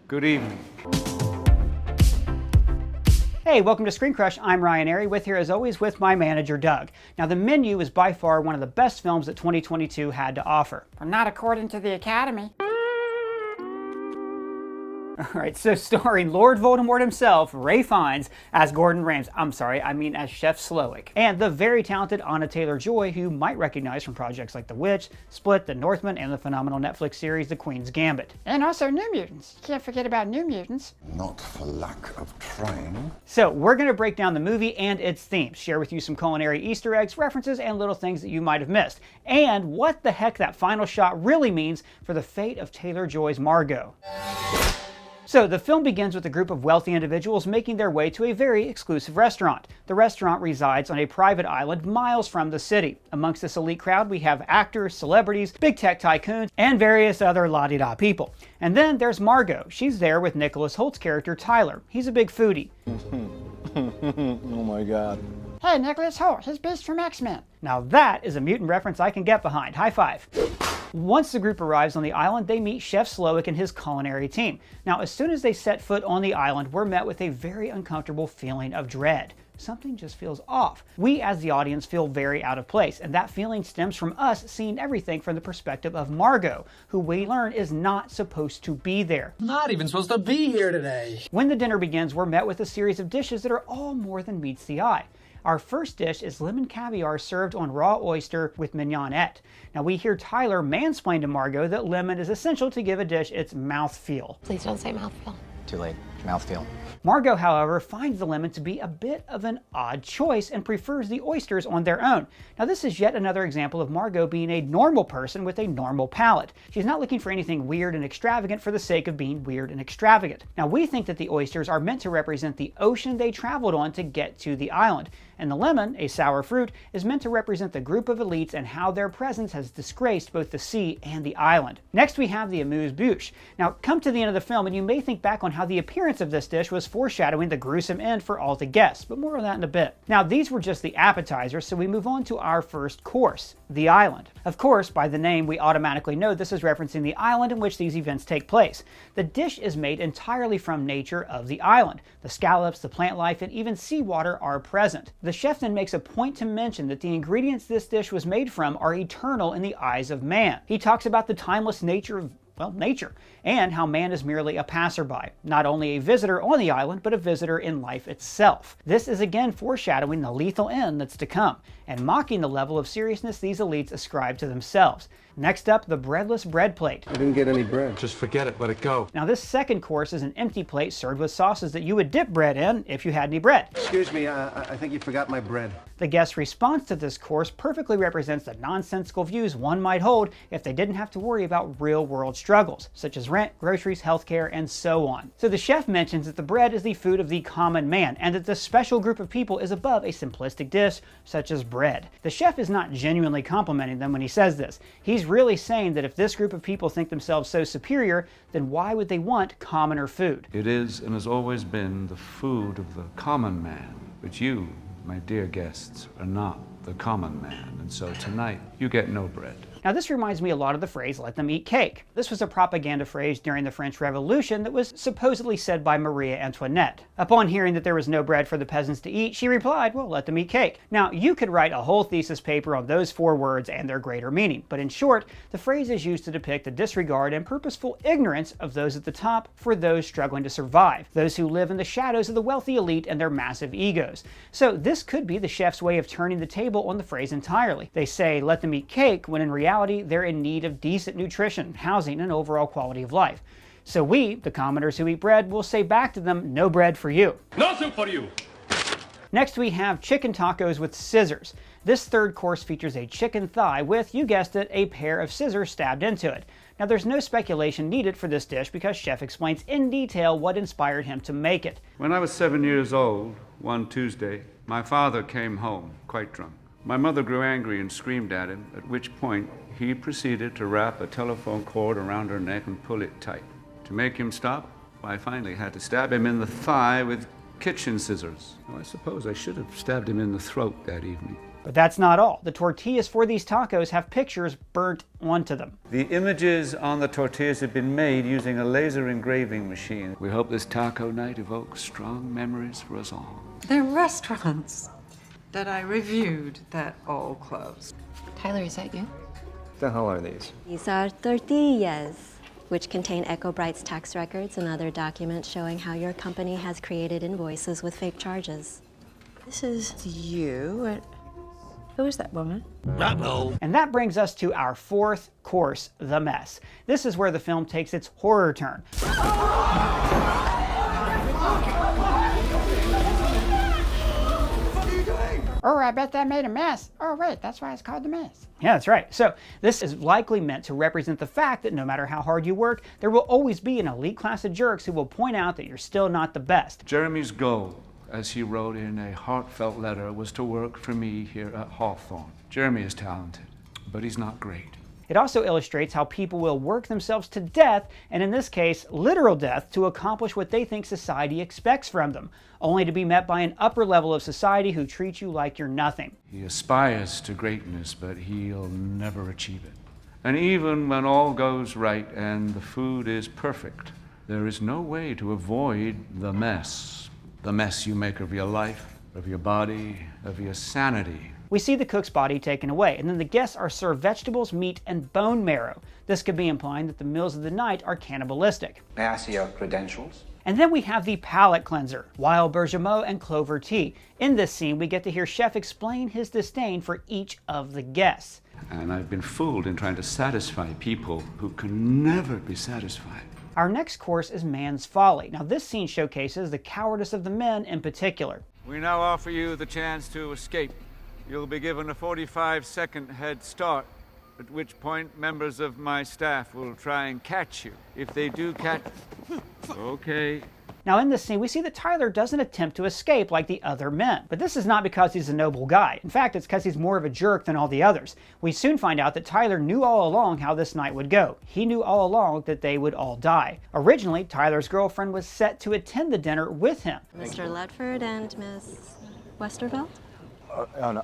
Good evening. Hey, welcome to Screen Crush. I'm Ryan Airy, with here as always with my manager Doug. Now, The Menu is by far one of the best films that 2022 had to offer. Well, not according to the Academy. Alright, so starring Lord Voldemort himself, Ray Fiennes, as Gordon Ramsay. As Chef Slowik. And the very talented Anya Taylor Joy, who you might recognize from projects like The Witch, Split, The Northman, and the phenomenal Netflix series The Queen's Gambit. And also New Mutants. You can't forget about New Mutants. Not for lack of trying. So we're going to break down the movie and its themes, share with you some culinary Easter eggs, references, and little things that you might have missed. And what the heck that final shot really means for the fate of Taylor Joy's Margot. So the film begins with a group of wealthy individuals making their way to a very exclusive restaurant. The restaurant resides on a private island miles from the city. Amongst this elite crowd we have actors, celebrities, big tech tycoons, and various other la-di-da people. And then there's Margot. She's there with Nicholas Holt's character Tyler. He's a big foodie. Oh my god. Hey, Nicholas Holt, his beast from X-Men. Now that is a mutant reference I can get behind. High five. Once the group arrives on the island, they meet Chef Slowik and his culinary team. Now, as soon as they set foot on the island, we're met with a very uncomfortable feeling of dread. Something just feels off. We, as the audience, feel very out of place, and that feeling stems from us seeing everything from the perspective of Margot, who we learn is not supposed to be there. Not even supposed to be here today. When the dinner begins, we're met with a series of dishes that are all more than meets the eye. Our first dish is lemon caviar served on raw oyster with mignonette. Now we hear Tyler mansplain to Margot that lemon is essential to give a dish its mouthfeel. Please don't say mouthfeel. Too late. Mouthfeel. Margot, however, finds the lemon to be a bit of an odd choice and prefers the oysters on their own. Now this is yet another example of Margot being a normal person with a normal palate. She's not looking for anything weird and extravagant for the sake of being weird and extravagant. Now we think that the oysters are meant to represent the ocean they traveled on to get to the island. And the lemon, a sour fruit, is meant to represent the group of elites and how their presence has disgraced both the sea and the island. Next we have the amuse-bouche. Now come to the end of the film and you may think back on how the appearance of this dish was foreshadowing the gruesome end for all the guests, but more on that in a bit. Now these were just the appetizers, so we move on to our first course, the island. Of course, by the name we automatically know this is referencing the island in which these events take place. The dish is made entirely from nature of the island. The scallops, the plant life, and even seawater are present. The chef then makes a point to mention that the ingredients this dish was made from are eternal in the eyes of man. He talks about the timeless nature of nature, and how man is merely a passerby, not only a visitor on the island, but a visitor in life itself. This is again foreshadowing the lethal end that's to come, and mocking the level of seriousness these elites ascribe to themselves. Next up, the breadless bread plate. I didn't get any bread. Just forget it, let it go. Now this second course is an empty plate served with sauces that you would dip bread in if you had any bread. Excuse me, I think you forgot my bread. The guest's response to this course perfectly represents the nonsensical views one might hold if they didn't have to worry about real-world struggles, such as rent, groceries, healthcare, and so on. So the chef mentions that the bread is the food of the common man, and that this special group of people is above a simplistic dish, such as bread. The chef is not genuinely complimenting them when he says this. He's really saying that if this group of people think themselves so superior, then why would they want commoner food? It is and has always been the food of the common man, but you, my dear guests, are not the common man, and so tonight you get no bread. Now this reminds me a lot of the phrase, let them eat cake. This was a propaganda phrase during the French Revolution that was supposedly said by Marie Antoinette. Upon hearing that there was no bread for the peasants to eat, she replied, well, let them eat cake. Now you could write a whole thesis paper on those 4 words and their greater meaning, but in short, the phrase is used to depict the disregard and purposeful ignorance of those at the top for those struggling to survive, those who live in the shadows of the wealthy elite and their massive egos. So this could be the chef's way of turning the table on the phrase entirely. They say, let them eat cake, when in reality they're in need of decent nutrition, housing, and overall quality of life. So we, the commoners who eat bread, will say back to them, no bread for you. Nothing for you! Next we have chicken tacos with scissors. This third course features a chicken thigh with, you guessed it, a pair of scissors stabbed into it. Now there's no speculation needed for this dish because Chef explains in detail what inspired him to make it. When I was 7 years old, one Tuesday, my father came home quite drunk. My mother grew angry and screamed at him, at which point he proceeded to wrap a telephone cord around her neck and pull it tight. To make him stop, I finally had to stab him in the thigh with kitchen scissors. Well, I suppose I should have stabbed him in the throat that evening. But that's not all. The tortillas for these tacos have pictures burnt onto them. The images on the tortillas have been made using a laser engraving machine. We hope this taco night evokes strong memories for us all. There are restaurants that I reviewed that all closed. Tyler, is that you? The hell are these? These are tortillas, which contain EcoBright's tax records and other documents showing how your company has created invoices with fake charges. This is you. Who is that woman? And that brings us to our fourth course, the mess. This is where the film takes its horror turn. Oh, I bet that made a mess. Oh, wait, that's why it's called the mess. Yeah, that's right. So this is likely meant to represent the fact that no matter how hard you work, there will always be an elite class of jerks who will point out that you're still not the best. Jeremy's goal, as he wrote in a heartfelt letter, was to work for me here at Hawthorne. Jeremy is talented, but he's not great. It also illustrates how people will work themselves to death, and in this case, literal death, to accomplish what they think society expects from them, only to be met by an upper level of society who treats you like you're nothing. He aspires to greatness, but he'll never achieve it. And even when all goes right and the food is perfect, there is no way to avoid the mess. The mess you make of your life, of your body, of your sanity. We see the cook's body taken away, and then the guests are served vegetables, meat, and bone marrow. This could be implying that the meals of the night are cannibalistic. May I see your credentials? And then we have the palate cleanser, wild bergamot and clover tea. In this scene, we get to hear Chef explain his disdain for each of the guests. And I've been fooled in trying to satisfy people who can never be satisfied. Our next course is man's folly. Now this scene showcases the cowardice of the men in particular. We now offer you the chance to escape. You'll be given a 45-second head start, at which point members of my staff will try and catch you. If they do catch... Okay. Now in this scene, we see that Tyler doesn't attempt to escape like the other men. But this is not because he's a noble guy. In fact, it's because he's more of a jerk than all the others. We soon find out that Tyler knew all along how this night would go. He knew all along that they would all die. Originally, Tyler's girlfriend was set to attend the dinner with him. Mr. Ledford and Miss Westervelt? Oh no,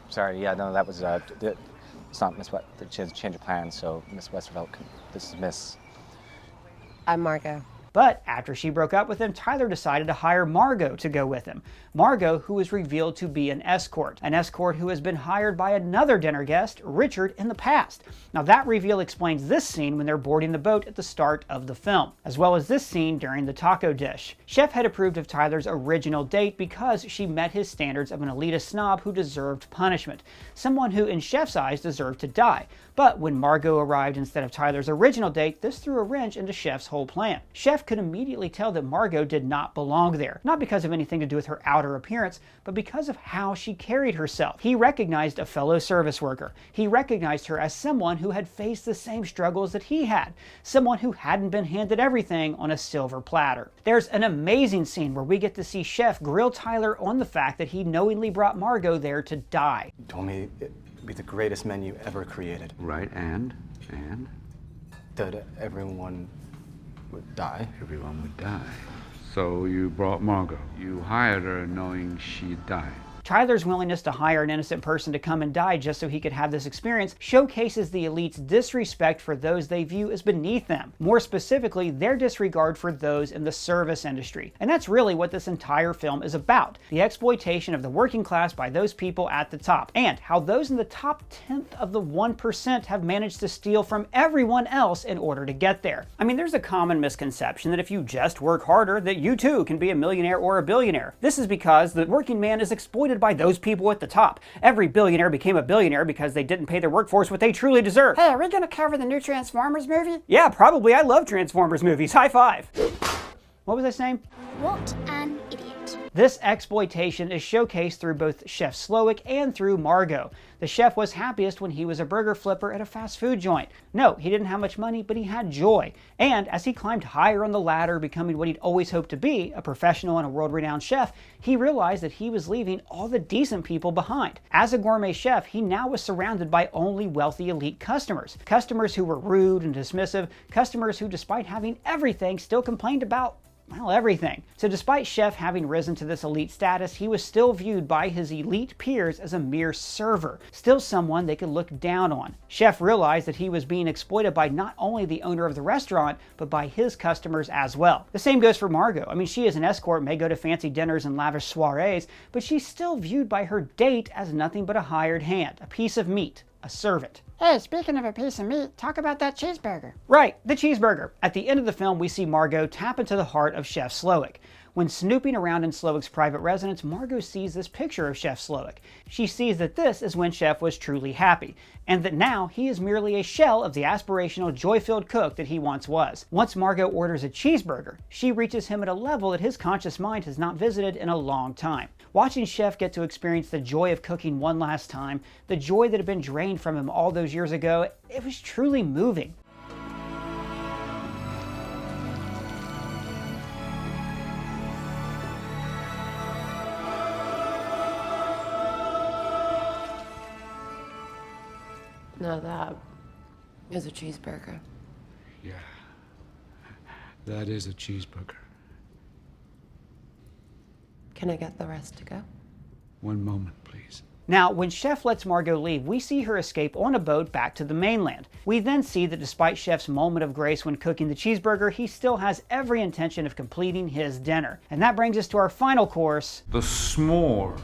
sorry, yeah, no, that was, it's not Miss change of plans, so Miss Westervelt, this is Miss. I'm Margot. But after she broke up with him, Tyler decided to hire Margot to go with him. Margot, who was revealed to be an escort who has been hired by another dinner guest, Richard, in the past. Now that reveal explains this scene when they're boarding the boat at the start of the film, as well as this scene during the taco dish. Chef had approved of Tyler's original date because she met his standards of an elitist snob who deserved punishment, someone who in Chef's eyes deserved to die. But when Margot arrived instead of Tyler's original date, this threw a wrench into Chef's whole plan. Chef could immediately tell that Margot did not belong there, not because of anything to do with her outer appearance, but because of how she carried herself. He recognized a fellow service worker. He recognized her as someone who had faced the same struggles that he had, someone who hadn't been handed everything on a silver platter. There's an amazing scene where we get to see Chef grill Tyler on the fact that he knowingly brought Margot there to die. You told me it'd be the greatest menu ever created. Right, and? That everyone would die. Everyone would die. So you brought Margot. You hired her knowing she'd die. Tyler's willingness to hire an innocent person to come and die just so he could have this experience showcases the elite's disrespect for those they view as beneath them. More specifically, their disregard for those in the service industry. And that's really what this entire film is about. The exploitation of the working class by those people at the top, and how those in the top 10th of the 1% have managed to steal from everyone else in order to get there. I mean, there's a common misconception that if you just work harder, that you too can be a millionaire or a billionaire. This is because the working man is exploited by those people at the top. Every billionaire became a billionaire because they didn't pay their workforce what they truly deserve. Hey, are we gonna cover the new Transformers movie? Yeah, probably. I love Transformers movies. High five. What was his name? What an idiot. This exploitation is showcased through both Chef Slowik and through Margot. The chef was happiest when he was a burger flipper at a fast food joint. No, he didn't have much money, but he had joy. And as he climbed higher on the ladder, becoming what he'd always hoped to be, a professional and a world-renowned chef, he realized that he was leaving all the decent people behind. As a gourmet chef, he now was surrounded by only wealthy elite customers. Customers who were rude and dismissive, customers who, despite having everything, still complained about well, everything. So despite Chef having risen to this elite status, he was still viewed by his elite peers as a mere server, still someone they could look down on. Chef realized that he was being exploited by not only the owner of the restaurant, but by his customers as well. The same goes for Margot. I mean, she as an escort may go to fancy dinners and lavish soirees, but she's still viewed by her date as nothing but a hired hand, a piece of meat, a servant. Hey, speaking of a piece of meat, talk about that cheeseburger. Right, the cheeseburger. At the end of the film, we see Margot tap into the heart of Chef Slowik. When snooping around in Slowik's private residence, Margot sees this picture of Chef Slowik. She sees that this is when Chef was truly happy, and that now he is merely a shell of the aspirational, joy-filled cook that he once was. Once Margot orders a cheeseburger, she reaches him at a level that his conscious mind has not visited in a long time. Watching Chef get to experience the joy of cooking one last time, the joy that had been drained from him all those years ago, it was truly moving. Now that is a cheeseburger. Yeah, that is a cheeseburger. Can I get the rest to go? One moment, please. Now, when Chef lets Margot leave, we see her escape on a boat back to the mainland. We then see that despite Chef's moment of grace when cooking the cheeseburger, he still has every intention of completing his dinner. And that brings us to our final course, The s'more.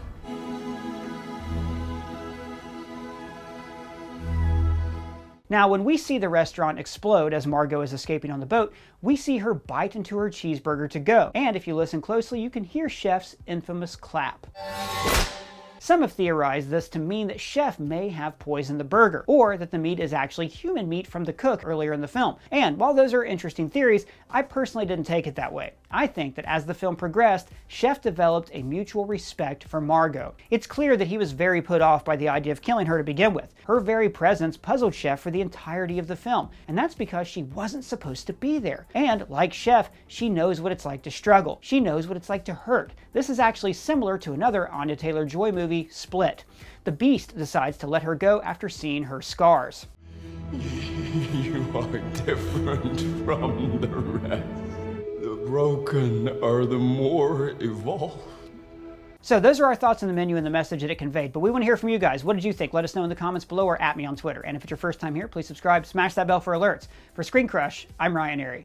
Now, when we see the restaurant explode as Margot is escaping on the boat, we see her bite into her cheeseburger to go. And if you listen closely, you can hear Chef's infamous clap. Some have theorized this to mean that Chef may have poisoned the burger, or that the meat is actually human meat from the cook earlier in the film. And while those are interesting theories, I personally didn't take it that way. I think that as the film progressed, Chef developed a mutual respect for Margot. It's clear that he was very put off by the idea of killing her to begin with. Her very presence puzzled Chef for the entirety of the film, and that's because she wasn't supposed to be there. And like Chef, she knows what it's like to struggle. She knows what it's like to hurt. This is actually similar to another Anya Taylor Joy movie, Split. The Beast decides to let her go after seeing her scars. You are different from the rest. The broken are the more evolved. So those are our thoughts on the menu and the message that it conveyed, but we want to hear from you guys. What did you think? Let us know in the comments below or at me on Twitter. And if it's your first time here, please subscribe, smash that bell for alerts. For Screen Crush, I'm Ryan Airy.